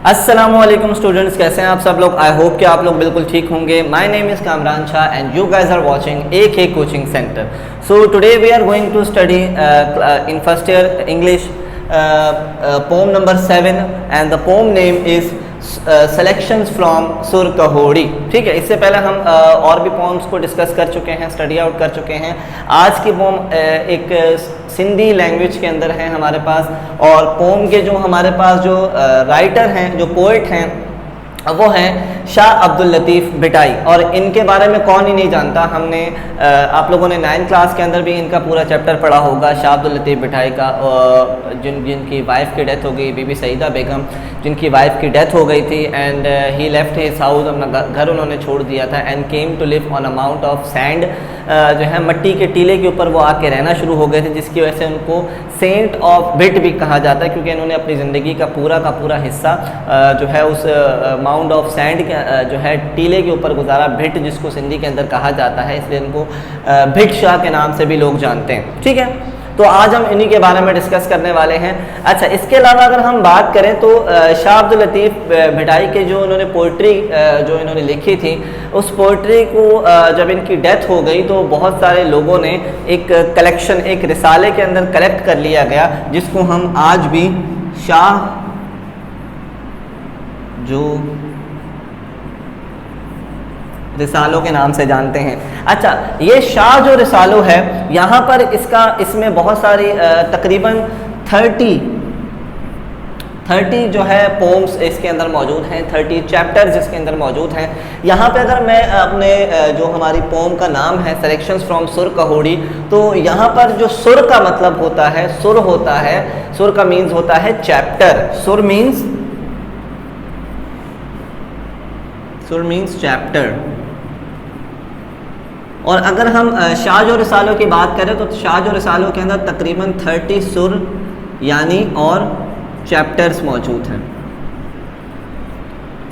السلام علیکم اسٹوڈنٹس، کیسے ہیں آپ سب لوگ؟ آئی ہوپ کہ آپ لوگ بالکل ٹھیک ہوں گے. My name is Kamran Shah and you guys are watching AK coaching centre. So today we are going to study in first year English poem number 7 and the poem name is selections from سر کہوڑی. ٹھیک ہے، اس سے پہلے ہم اور بھی پومس کو discuss کر چکے ہیں، اسٹڈی آؤٹ کر چکے ہیں. آج کی پوم ایک سندھی لینگویج کے اندر ہے ہمارے پاس، اور پوم کے جو ہمارے پاس جو رائٹر ہیں، جو پوئٹ ہیں، وہ ہیں شاہ عبداللطیف بھٹائی. اور ان کے بارے میں کون ہی نہیں جانتا. ہم نے آپ لوگوں نے 9th کلاس کے اندر بھی ان کا پورا چیپٹر پڑھا ہوگا، شاہ عبداللطیف بھٹائی کا، جن کی وائف کی ڈیتھ ہو گئی، بی بی سعیدہ بیگم، جن کی وائف کی ڈیتھ ہو گئی تھی. And he left his house, اپنا گھر انہوں نے چھوڑ دیا تھا. And came to live on a mount of sand, جو ہے مٹی کے ٹیلے کے اوپر وہ آ کے رہنا شروع ہو گئے تھے، جس کی وجہ سے ان کو سینٹ آف بھٹ بھی کہا جاتا ہے، کیونکہ انہوں نے اپنی زندگی کا پورا حصہ جو ہے اس ماؤنٹ آف سینڈ کے جو ہے ٹیلے کے اوپر گزارا. بھٹ جس کو سندھی کے اندر کہا جاتا ہے، اس لیے ان کو بھٹ شاہ کے نام سے بھی لوگ جانتے ہیں. ٹھیک ہے، تو آج ہم انہی کے بارے میں ڈسکس کرنے والے ہیں. اچھا، اس کے علاوہ اگر ہم بات کریں تو شاہ عبداللطیف بھٹائی کے جو انہوں نے پوئٹری جو انہوں نے لکھی تھی، اس پوئٹری کو جب ان کی ڈیتھ ہو گئی تو بہت سارے لوگوں نے ایک کلیکشن، ایک رسالے کے اندر کلیکٹ کر لیا گیا، جس کو ہم آج بھی شاہ جو رسالوں کے نام سے جانتے ہیں. اچھا، یہ شاہ جو رسالوں ہے، یہاں پر اس میں بہت ساری تقریباً 30 جو ہے پومس اس کے اندر موجود ہیں، 30 چیپٹرز اس کے اندر موجود ہیں. یہاں پہ اگر میں اپنے جو ہماری پوم کا نام ہے سلیکشنز فرام سر کہوڑی، تو یہاں پر جو سر کا مطلب ہوتا ہے، سر کا مینز ہوتا ہے چیپٹر. سر مینز چیپٹر. اور اگر ہم شاہ جو رسالوں کی بات کریں تو شاہ جو رسالوں کے اندر تقریباً 30 سر یعنی اور چیپٹرز موجود ہیں.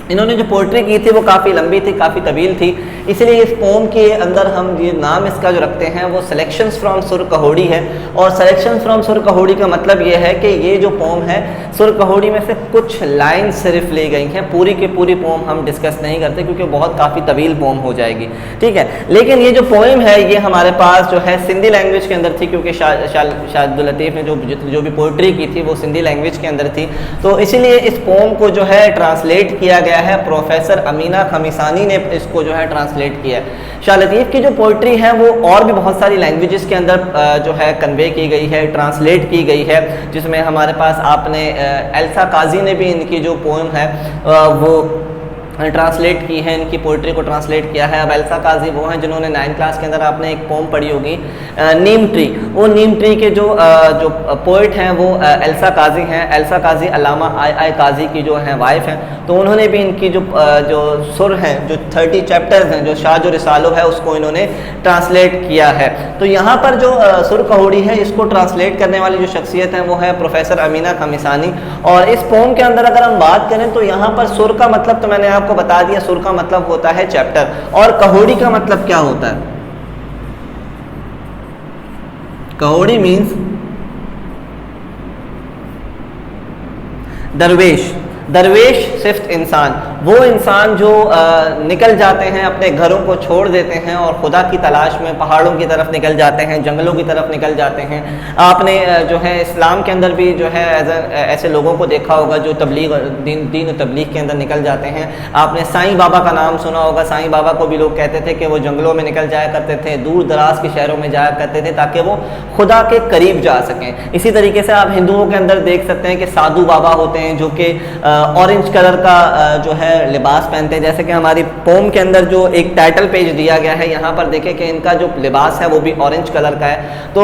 انہوں نے جو پوئٹری کی تھی وہ کافی لمبی تھی، کافی طویل تھی، اس لیے اس پوم کے اندر ہم یہ نام اس کا جو رکھتے ہیں وہ سلیکشنز فرام سر کہوڑی ہے. اور سلیکشنز فرام سر کہوڑی کا مطلب یہ ہے کہ یہ جو پوم ہے، سر کہوڑی میں سے کچھ لائن صرف لی گئی ہیں. پوری کی پوری پوم ہم ڈسکس نہیں کرتے کیونکہ بہت کافی طویل پوم ہو جائے گی. ٹھیک ہے، لیکن یہ جو پوئم ہے یہ ہمارے پاس جو ہے سندھی لینگویج کے اندر تھی، کیونکہ شاہ عبداللطیف نے جو بھی پوئٹری کی تھی وہ سندھی لینگویج کے اندر تھی. تو اسی لیے اس پوم کو جو ہے ٹرانسلیٹ کیا گیا ہے. پروفیسر امینہ خمیسانی نے اس کو جو ہے ٹرانسلیٹ کیا ہے. شاہ لطیف کی جو پوئٹری ہے وہ اور بھی بہت ساری لینگویجز کے اندر جو ہے کنوے کی گئی ہے، ٹرانسلیٹ کی گئی ہے، جس میں ہمارے پاس آپ نے ایلسا قاضی نے بھی ان کی جو پوئم ہے وہ ٹرانسلیٹ کی ہے، ان کی پوئٹری کو ٹرانسلیٹ کیا ہے. اب ایلسا قاضی وہ ہیں جنہوں نے 9th کلاس کے اندر آپ نے ایک پوم پڑھی ہوگی نیم ٹری. وہ نیم ٹری کے جو پوئٹ ہیں وہ ایلسا قاضی ہیں. ایلسا قاضی علامہ آئی قاضی کی جو ہیں وائف ہیں. تو انہوں نے بھی ان کی جو سر ہیں، جو 30 چیپٹرز ہیں، جو شاہ جو رسالوں ہے، اس کو انہوں نے ٹرانسلیٹ کیا ہے. تو یہاں پر جو سر کہوڑی ہے، اس کو ٹرانسلیٹ کرنے والی جو شخصیت ہے وہ ہے پروفیسر امینہ خمیسانی. اور اس پوم کے اندر اگر ہم بات کریں تو یہاں پر سر کا مطلب تو میں نے آپ کو بتا دیا، سر کا مطلب ہوتا ہے چیپٹر. اور کہوڑی کا مطلب کیا ہوتا ہے؟ کہوڑی مینز درویش صرف انسان، وہ انسان جو نکل جاتے ہیں، اپنے گھروں کو چھوڑ دیتے ہیں اور خدا کی تلاش میں پہاڑوں کی طرف نکل جاتے ہیں، جنگلوں کی طرف نکل جاتے ہیں. آپ نے جو ہے اسلام کے اندر بھی جو ہے ایسے لوگوں کو دیکھا ہوگا جو دین و تبلیغ کے اندر نکل جاتے ہیں. آپ نے سائیں بابا کا نام سنا ہوگا. سائیں بابا کو بھی لوگ کہتے تھے کہ وہ جنگلوں میں نکل جایا کرتے تھے، دور دراز کے شہروں میں جایا کرتے تھے تاکہ وہ خدا کے قریب جا سکیں. اسی طریقے سے آپ ہندوؤں کے اندر دیکھ سکتے ہیں کہ سادھو بابا ہوتے ہیں جو کہ اورنج کلر کا جو ہے لباس پہنتے ہیں. جیسے کہ ہماری پوم کے اندر جو ایک ٹائٹل پیج دیا گیا ہے، یہاں پر دیکھیں کہ ان کا جو لباس ہے وہ بھی اورنج کلر کا ہے. تو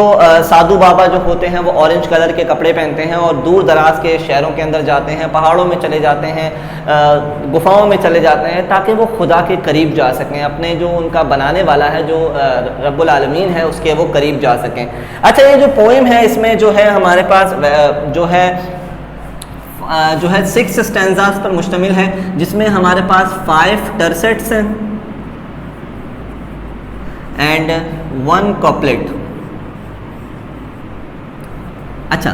سادھو بابا جو ہوتے ہیں وہ اورنج کلر کے کپڑے پہنتے ہیں اور دور دراز کے شہروں کے اندر جاتے ہیں، پہاڑوں میں چلے جاتے ہیں، گفاؤں میں چلے جاتے ہیں تاکہ وہ خدا کے قریب جا سکیں، اپنے جو ان کا بنانے والا ہے، جو رب العالمین ہے، اس کے وہ قریب جا سکیں. اچھا، یہ جو پوئم ہے اس میں جو ہے ہمارے پاس جو ہے 6 اسٹینزاز پر مشتمل ہے، جس میں ہمارے پاس 5 ٹرسٹس ہیں اینڈ 1 کوپلیٹ. اچھا،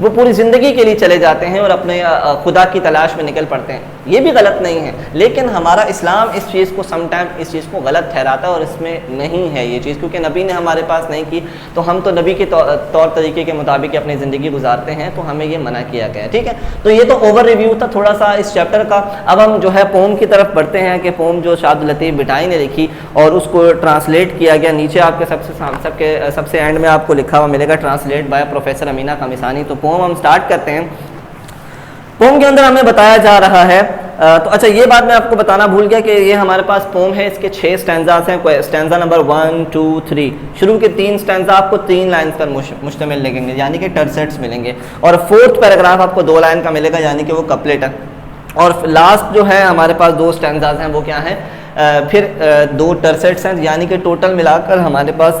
وہ پوری زندگی کے لیے چلے جاتے ہیں اور اپنے خدا کی تلاش میں نکل پڑتے ہیں. یہ بھی غلط نہیں ہے, لیکن ہمارا اسلام اس چیز کو سم ٹائم اس چیز کو غلط ٹھہراتا ہے, اور اس میں نہیں ہے یہ چیز, کیونکہ نبی نے ہمارے پاس نہیں کی, تو ہم تو نبی کے طور طریقے کے مطابق اپنی زندگی گزارتے ہیں, تو ہمیں یہ منع کیا گیا ہے. ٹھیک ہے, تو یہ تو اوور ریویو تھا تھوڑا سا اس چیپٹر کا. اب ہم جو ہے پوم کی طرف بڑھتے ہیں کہ پوم جو شاہ عبداللطیف بٹائی نے لکھی اور اس کو ٹرانسلیٹ کیا گیا. نیچے آپ کے سب سے اینڈ میں آپ کو لکھا ہوا ملے گا ٹرانسلیٹ بائی پروفیسر امینہ قامصانی. تو پوم ہم سٹارٹ کرتے ہیں. پوم کے اندر ہمیں بتایا جا رہا ہے, تو اچھا یہ بات میں آپ کو بتانا بھول گیا کہ یہ ہمارے پاس پوم ہے, اس کے 6 سٹینزاز ہیں. سٹینزا نمبر 1 2 3, شروع کے 3 سٹینزا آپ کو 3 لائنز پر مشتمل لگیں گے, یعنی کہ ٹرسٹس ملیں گے, اور 4تھ پیراگراف آپ کو 2 لائن کا ملے گا, یعنی کہ وہ کپلیٹ ہے. اور لاسٹ جو ہے ہمارے پاس 2 سٹینزاز ہیں, وہ کیا ہیں, پھر 2 ٹرسٹس ہیں, یعنی کہ ٹوٹل ملا کر ہمارے پاس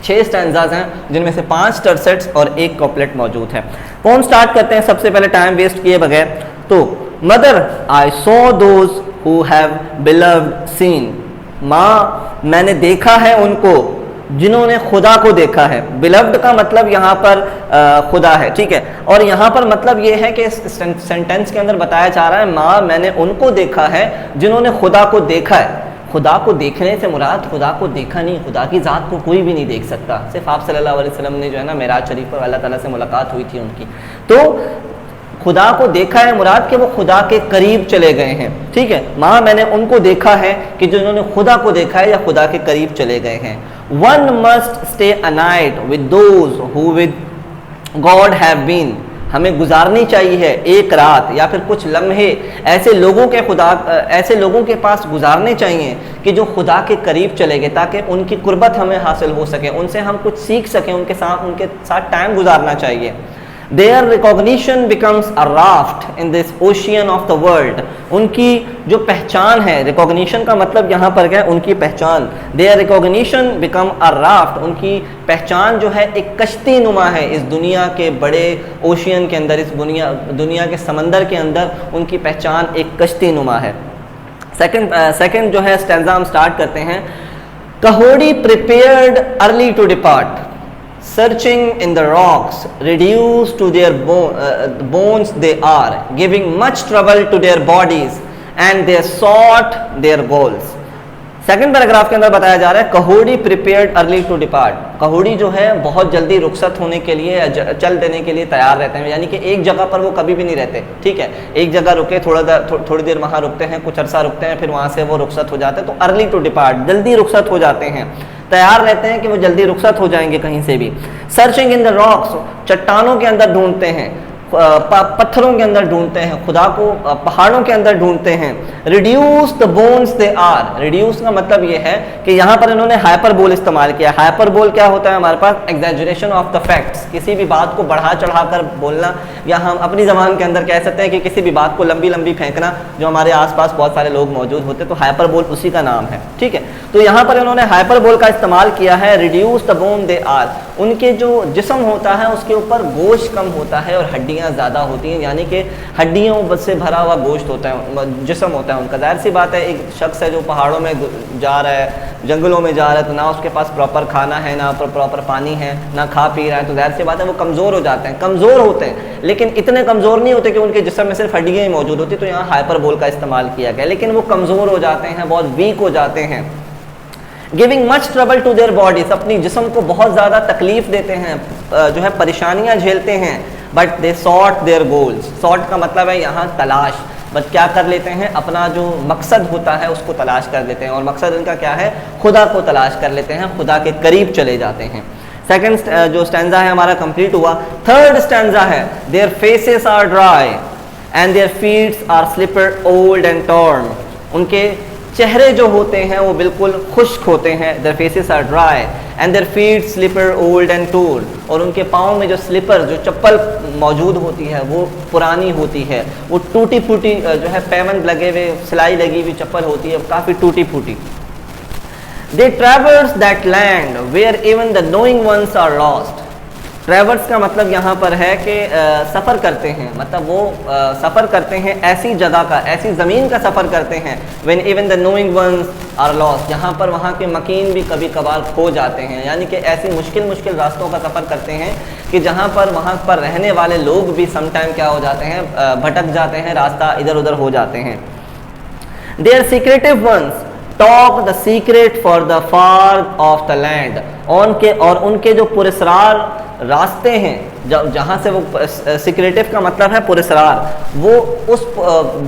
6 سٹینزاز ہیں, جن میں سے 5 ٹرسٹس اور 1 کپلیٹ موجود ہے. پوم سٹارٹ کرتے ہیں سب سے پہلے ٹائم ویسٹ کیے بغیر. تو mother I saw those who have blood seen, ماں میں نے دیکھا ہے ان کو جنہوں نے خدا کو دیکھا ہے. بلوڈ کا مطلب یہاں پر خدا ہے, ٹھیک ہے, اور یہاں پر مطلب یہ ہے کہ سینٹینس کے اندر بتایا جا رہا ہے ماں میں نے ان کو دیکھا ہے جنہوں نے خدا کو دیکھا ہے. خدا کو دیکھنے سے مراد خدا کو دیکھا نہیں, خدا کی ذات کو کوئی بھی نہیں دیکھ سکتا, صرف آپ صلی اللہ علیہ وسلم نے جو ہے نا معراج شریف پر اللہ تعالیٰ سے ملاقات ہوئی تھی ان کی. تو خدا کو دیکھا ہے مراد کہ وہ خدا کے قریب چلے گئے ہیں. ٹھیک ہے, ماں میں نے ان کو دیکھا ہے کہ جنہوں نے خدا کو دیکھا ہے یا خدا کے قریب چلے گئے ہیں. One must stay a night with those who with God have been, ہمیں گزارنی چاہیے ایک رات یا پھر کچھ لمحے ایسے لوگوں کے پاس گزارنے چاہیے کہ جو خدا کے قریب چلے گئے, تاکہ ان کی قربت ہمیں حاصل ہو سکے, ان سے ہم کچھ سیکھ سکیں, ان کے ساتھ ٹائم گزارنا چاہیے. Their recognition becomes a raft in this ocean of the world. ان کی جو پہچان ہے, ریکوگنیشن کا مطلب یہاں پر کیا ہے, ان کی پہچان. Their recognition become a raft, ان کی پہچان جو ہے ایک کشتی نما ہے اس دنیا کے بڑے اوشین کے اندر, اس دنیا کے سمندر کے اندر ان کی پہچان ایک کشتی نما ہے. سیکنڈ جو ہے سٹینزا ہم سٹارٹ کرتے ہیں. Kahodi prepared early to depart, searching in the rocks, reduced to their bones they are, giving much trouble to their bodies, and they sought their goals. Second paragraph کے اندر بتایا جا رہا ہے کہوڑی پریپیئرڈ ارلی ٹو ڈپارٹ. کہوڑی جو ہے بہت جلدی رخصت ہونے کے لیے, چل دینے کے لیے تیار رہتے ہیں, یعنی کہ ایک جگہ پر وہ کبھی بھی نہیں رہتے. ٹھیک ہے, ایک جگہ رکے, تھوڑی دیر وہاں رکتے ہیں, کچھ عرصہ رکتے ہیں, پھر وہاں سے وہ رخصت ہو جاتے ہیں. تو ارلی ٹو ڈپارٹ, جلدی رخصت ہو جاتے ہیں, تیار رہتے ہیں کہ وہ جلدی رخصت ہو جائیں گے کہیں سے بھی. سرچنگ ان دا راکس, چٹانوں کے اندر ڈھونڈتے ہیں, پتھروں کے اندر ڈھونڈتے ہیں خدا کو, پہاڑوں کے اندر ڈھونڈتے ہیں. Radius the bones they are, radius کا مطلب یہ ہے کہ یہاں پر انہوں نے ہائپر بول استعمال کیا. ہائپر بول کیا ہوتا ہے ہمارے پاس, ایگزیجریشن آف دا فیکٹس, کسی بھی بات کو بڑھا چڑھا کر بولنا, یا ہم اپنی زبان کے اندر کہہ سکتے ہیں کہ کسی بھی بات کو لمبی پھینکنا, جو ہمارے آس پاس بہت سارے لوگ موجود ہوتے ہیں, تو ہائپر بول اسی کا نام ہے. ٹھیک ہے, تو یہاں پر انہوں نے ہائپر بول کا استعمال کیا ہے. Radius the bone they are, ان کے جو جسم ہوتا ہے اس کے اوپر گوشت کم ہوتا ہے اور ہڈیاں زیادہ ہوتی ہیں, یعنی کہ ہڈیوں سے بھرا ہوا گوشت ہوتا ہے, جسم ہوتا ہے ان کا. ظاہر سی بات ہے, ایک شخص ہے جو پہاڑوں میں جا رہا ہے, جنگلوں میں جا رہا ہے, تو نہ اس کے پاس پراپر کھانا ہے, نہ پراپر پانی ہے, نہ کھا پی رہا ہے, تو ظاہر سی بات ہے وہ کمزور ہو جاتے ہیں. کمزور ہوتے ہیں لیکن اتنے کمزور نہیں ہوتے کہ ان کے جسم میں صرف ہڈیاں ہی موجود ہوتی, تو یہاں ہائپر بول کا استعمال کیا گیا. لیکن وہ کمزور ہو جاتے ہیں, بہت ویک ہو جاتے ہیں. giving much trouble to their bodies, اپنی جسم کو بہت زیادہ تکلیف دیتے ہیں, جو ہے پریشانیاں جھیلتے ہیں. but they sought their goals, sought کا مطلب ہے یہاں تلاش. بس کیا کر لیتے ہیں, اپنا جو مقصد ہوتا ہے اس کو تلاش کر لیتے ہیں, اور مقصد ان کا کیا ہے, خدا کو تلاش کر لیتے ہیں, خدا کے قریب چلے جاتے ہیں. سیکنڈ جو سٹینزا ہے ہمارا کمپلیٹ ہوا. تھرڈ سٹینزا ہے their faces are dry and their feet are slippered, old and torn, ان کے چہرے جو ہوتے ہیں وہ بالکل خشک ہوتے ہیں. their faces are dry and their feet slippered, old and torn, اور ان کے پاؤں میں جو سلیپر, جو چپل موجود ہوتی ہے وہ پرانی ہوتی ہے, وہ ٹوٹی پھوٹی جو ہے پیمنٹ لگے ہوئے, سلائی لگی ہوئی چپل ہوتی ہے, کافی ٹوٹی پھوٹی. they traverse that land where even the knowing ones are lost. Traverse کا مطلب یہاں پر ہے کہ سفر کرتے ہیں, مطلب وہ سفر کرتے ہیں ایسی جگہ کا, ایسی زمین کا سفر کرتے ہیں. when even the knowing ones are lost, جہاں پر وہاں کے مکین بھی کبھی کبھار کھو جاتے ہیں, یعنی کہ ایسی مشکل راستوں کا سفر کرتے ہیں کہ جہاں پر وہاں پر رہنے والے لوگ بھی سم ٹائم کیا ہو جاتے ہیں, بھٹک جاتے ہیں, راستہ ادھر ادھر ہو جاتے ہیں. Their secretive ones talk the secret for the far of the land. اور ان کے جو پراسرار راستے ہیں, جہاں سے وہ سیکریٹو کا مطلب ہے پراسرار, وہ اس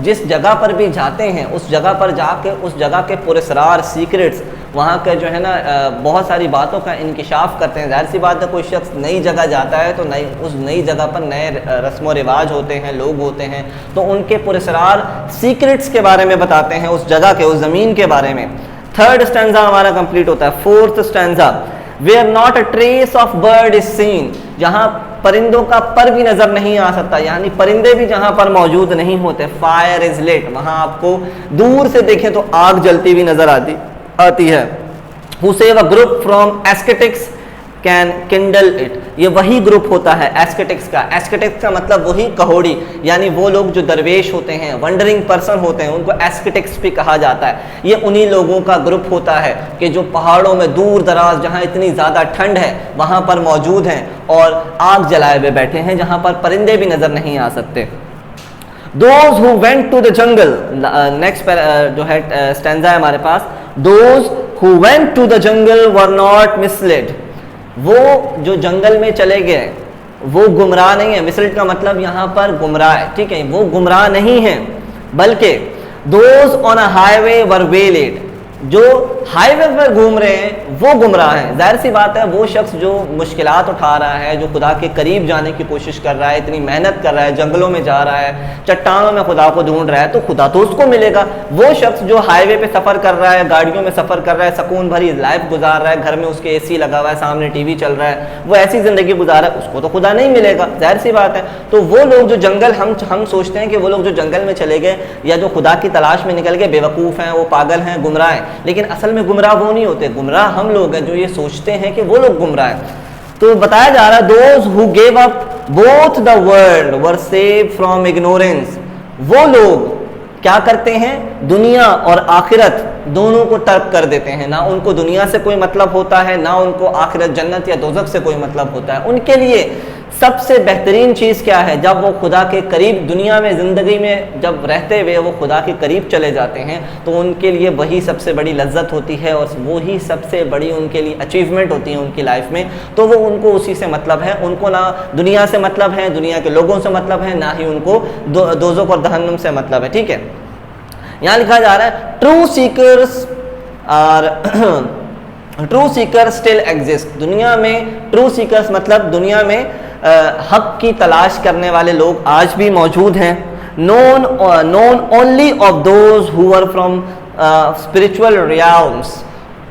جس جگہ پر بھی جاتے ہیں اس جگہ پر جا کے اس جگہ کے پراسرار سیکریٹس, وہاں کے جو ہے نا بہت ساری باتوں کا انکشاف کرتے ہیں. ظاہر سی بات ہے کوئی شخص نئی جگہ جاتا ہے تو اس نئی جگہ پر نئے رسم و رواج ہوتے ہیں, لوگ ہوتے ہیں, تو ان کے پراسرار سیکریٹس کے بارے میں بتاتے ہیں, اس جگہ کے, اس زمین کے بارے میں. تھرڈ اسٹینزا ہمارا کمپلیٹ ہوتا ہے. Fourth stanza, where not a trace of bird is seen, جہاں پرندوں کا پر بھی نظر نہیں آ سکتا, یعنی پرندے بھی جہاں پر موجود نہیں ہوتے. fire is lit, وہاں آپ کو دور سے دیکھیں تو آگ جلتی ہوئی نظر آتی ہے. who save a group from ascetics can kindle it, یہ وہی گروپ ہوتا ہے ایسکیٹکس کا. ایسکیٹکس کا مطلب وہی کہوڑی, یعنی وہ لوگ جو درویش ہوتے ہیں, ونڈرنگ پرسن ہوتے ہیں, ان کو ایسکیٹکس بھی کہا جاتا ہے. یہ انہی لوگوں کا گروپ ہوتا ہے کہ جو پہاڑوں میں دور دراز جہاں اتنی زیادہ ٹھنڈ ہے وہاں پر موجود ہیں اور آگ جلائے ہوئے بیٹھے ہیں جہاں پر پرندے بھی نظر نہیں آ سکتے. Those who went to the jungle, next جو ہے اسٹینزا ہے ہمارے پاس. Those who went to the jungle were not misled, وہ جو جنگل میں چلے گئے وہ گمراہ نہیں ہیں. مسلڈ کا مطلب یہاں پر گمراہ ہے, ٹھیک ہے, وہ گمراہ نہیں ہیں, بلکہ those on a highway were waylaid, جو ہائی وے پر گھوم رہے ہیں وہ گمراہ ہیں. ظاہر سی بات ہے وہ شخص جو مشکلات اٹھا رہا ہے, جو خدا کے قریب جانے کی کوشش کر رہا ہے, اتنی محنت کر رہا ہے, جنگلوں میں جا رہا ہے, چٹانوں میں خدا کو ڈھونڈ رہا ہے, تو خدا تو اس کو ملے گا. وہ شخص جو ہائی وے پہ سفر کر رہا ہے, گاڑیوں میں سفر کر رہا ہے, سکون بھری لائف گزار رہا ہے, گھر میں اس کے اے سی لگا ہوا ہے, سامنے ٹی وی چل رہا ہے, وہ ایسی زندگی گزار رہا ہے, اس کو تو خدا نہیں ملے گا. ظاہر سی بات ہے. تو وہ لوگ جو جنگل, ہم سوچتے ہیں کہ وہ لوگ جو جنگل میں چلے گئے یا جو خدا کی تلاش میں نکل گئے, بیوقوف ہیں, وہ پاگل ہیں, گمراہ ہیں. لیکن اصل میں گمراہ وہ نہیں ہوتے, گمراہ ہم لوگ ہیں جو یہ سوچتے ہیں کہ وہ لوگ گمراہ ہیں. تو بتایا جا رہا ہے those who gave up both the world were saved from ignorance, وہ لوگ کیا کرتے ہیں, دنیا اور آخرت دونوں کو ترک کر دیتے ہیں. نہ ان کو دنیا سے کوئی مطلب ہوتا ہے, نہ ان کو آخرت جنت یا دوزخ سے کوئی مطلب ہوتا ہے. ان کے لیے سب سے بہترین چیز کیا ہے, جب وہ خدا کے قریب دنیا میں زندگی میں جب رہتے ہوئے وہ خدا کے قریب چلے جاتے ہیں تو ان کے لیے وہی سب سے بڑی لذت ہوتی ہے اور وہی سب سے بڑی ان کے لیے اچیومنٹ ہوتی ہے ان کی لائف میں. تو وہ ان کو اسی سے مطلب ہے, ان کو نہ دنیا سے مطلب ہے, دنیا کے لوگوں سے مطلب ہے, نہ ہی ان کو دوزخ اور جہنم سے مطلب ہے. ٹھیک ہے, یہاں لکھا جا رہا ہے ٹرو سیکرز اور ٹرو سیکر اسٹل ایگزسٹ. دنیا میں ٹرو سیکرز مطلب دنیا میں حق کی تلاش کرنے والے لوگ آج بھی موجود ہیں. known only of those who are from spiritual realms,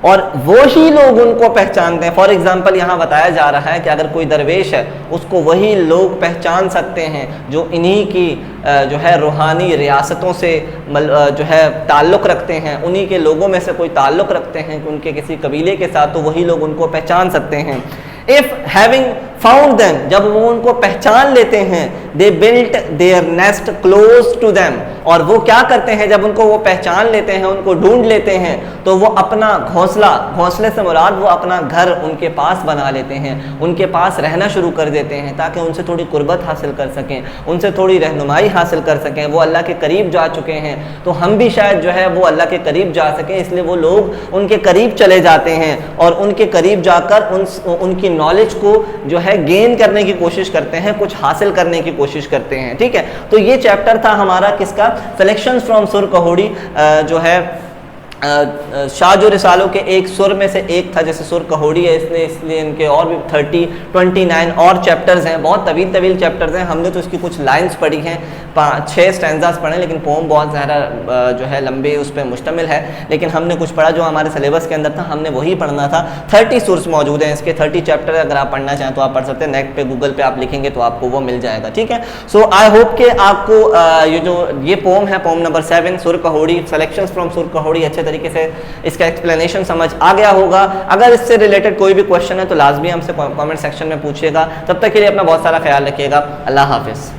اور وہی لوگ ان کو پہچانتے ہیں. فار ایگزامپل یہاں بتایا جا رہا ہے کہ اگر کوئی درویش ہے اس کو وہی لوگ پہچان سکتے ہیں جو انہی کی جو ہے روحانی ریاستوں سے جو ہے تعلق رکھتے ہیں, انہی کے لوگوں میں سے کوئی تعلق رکھتے ہیں کہ ان کے کسی قبیلے کے ساتھ, تو وہی لوگ ان کو پہچان سکتے ہیں. if having found them, جب وہ ان کو پہچان لیتے ہیں, they built their nest close to them, اور وہ کیا کرتے ہیں جب ان کو وہ پہچان لیتے ہیں, ان کو ڈھونڈ لیتے ہیں, تو وہ اپنا گھونسلے سے مراد وہ اپنا گھر ان کے پاس بنا لیتے ہیں, ان کے پاس رہنا شروع کر دیتے ہیں تاکہ ان سے تھوڑی قربت حاصل کر سکیں, ان سے تھوڑی رہنمائی حاصل کر سکیں. وہ اللہ کے قریب جا چکے ہیں تو ہم بھی شاید جو ہے وہ اللہ کے قریب جا سکیں, اس لیے وہ لوگ ان کے قریب چلے جاتے ہیں اور ان کے قریب جا کر ان کی نالج کو جو ہے گین کرنے کی کوشش کرتے ہیں, کچھ حاصل کرنے کی کوشش کرتے ہیں. ٹھیک ہے, تو یہ چیپٹر تھا ہمارا کس کا, سلیکشنز فرام سر کہوڑی, جو ہے شاہ جو رسالوں کے ایک سر میں سے ایک تھا, جیسے سر کہوڑی ہے اس لیے ان کے اور بھی 29 اور چیپٹرز ہیں, بہت طویل چیپٹرز ہیں. ہم نے تو اس کی کچھ لائنز پڑھی ہیں, 6 اسٹینزاز پڑھیں, لیکن پوم بہت زیادہ جو ہے لمبے اس پہ مشتمل ہے, لیکن ہم نے کچھ پڑھا جو ہمارے سلیبس کے اندر تھا, ہم نے وہی پڑھنا تھا. 30 سورس موجود ہیں اس کے, 30 چیپٹر اگر آپ پڑھنا چاہیں تو آپ پڑھ سکتے ہیں, نیٹ پہ گوگل پہ آپ لکھیں گے تو آپ کو وہ مل جائے گا. ٹھیک ہے, سو آئی ہوپ کہ آپ کو یہ پوم ہے, پوم نمبر 7 سر کہوڑی, سلیکشنز فرام سر کہوڑی, اچھے طریقے سے اس کا ایکسپلینیشن سمجھ آ گیا ہوگا. اگر اس سے ریلیٹڈ کوئی بھی کویشچن ہے تو لازمی ہم سے کامنٹ سیکشن میں پوچھیے گا. تب تک کے لیے اپنا بہت سارا خیال رکھیے گا. اللہ حافظ.